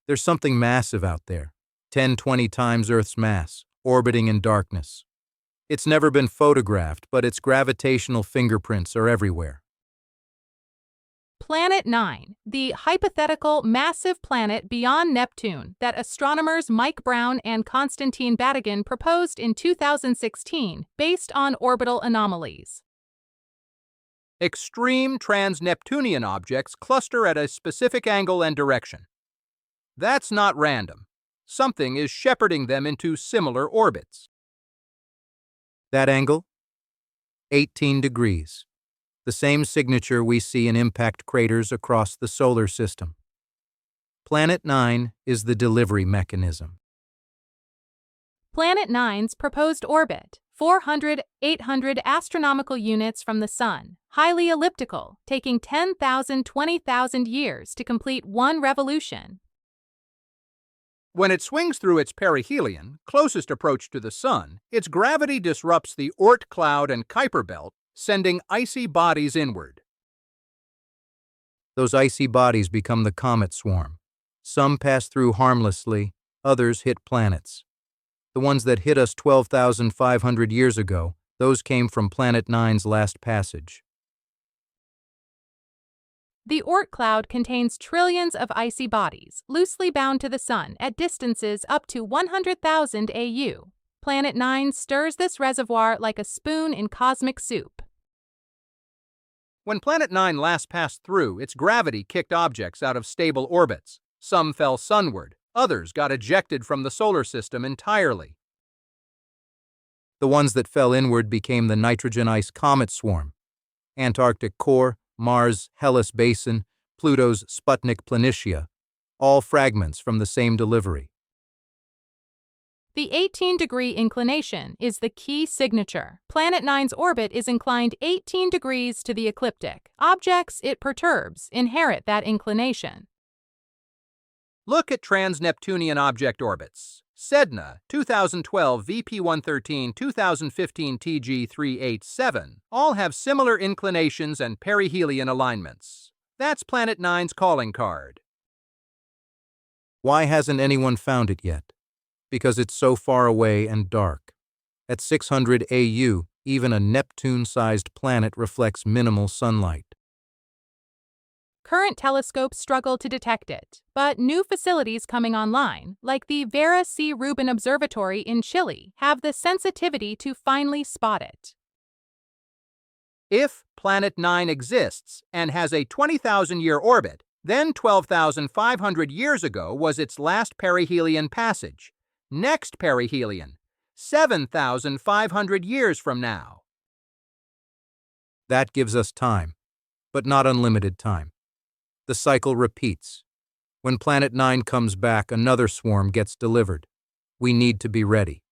There's something massive out there, 10-20 times Earth's mass, orbiting in darkness. It's never been photographed, but its gravitational fingerprints are everywhere. Planet 9, the hypothetical massive planet beyond Neptune that astronomers Mike Brown and Konstantin Batygin proposed in 2016 based on orbital anomalies. Extreme trans-Neptunian objects cluster at a specific angle and direction. That's not random. Something is shepherding them into similar orbits. That angle? 18 degrees. The same signature we see in impact craters across the solar system. Planet 9 is the delivery mechanism. Planet 9's proposed orbit, 400-800 astronomical units from the Sun, highly elliptical, taking 10,000-20,000 years to complete one revolution. When it swings through its perihelion, closest approach to the Sun, its gravity disrupts the Oort Cloud and Kuiper belt, sending icy bodies inward. Those icy bodies become the comet swarm. Some pass through harmlessly, others hit planets. The ones that hit us 12,500 years ago, those came from Planet 9's last passage. The Oort Cloud contains trillions of icy bodies, loosely bound to the Sun at distances up to 100,000 AU. Planet 9 stirs this reservoir like a spoon in cosmic soup. When Planet 9 last passed through, its gravity kicked objects out of stable orbits. Some fell sunward, others got ejected from the solar system entirely. The ones that fell inward became the nitrogen ice comet swarm, Antarctic core, Mars' Hellas basin, Pluto's Sputnik Planitia, all fragments from the same delivery. The 18-degree inclination is the key signature. Planet 9's orbit is inclined 18 degrees to the ecliptic. Objects it perturbs inherit that inclination. Look at trans-Neptunian object orbits. Sedna, 2012 VP113, 2015 TG387, all have similar inclinations and perihelion alignments. That's Planet 9's calling card. Why hasn't anyone found it yet? Because it's so far away and dark. At 600 AU, even a Neptune-sized planet reflects minimal sunlight. Current telescopes struggle to detect it, but new facilities coming online, like the Vera C. Rubin Observatory in Chile, have the sensitivity to finally spot it. If Planet 9 exists and has a 20,000-year orbit, then 12,500 years ago was its last perihelion passage. Next perihelion, 7,500 years from now. That gives us time, but not unlimited time. The cycle repeats. When Planet 9 comes back, another swarm gets delivered. We need to be ready.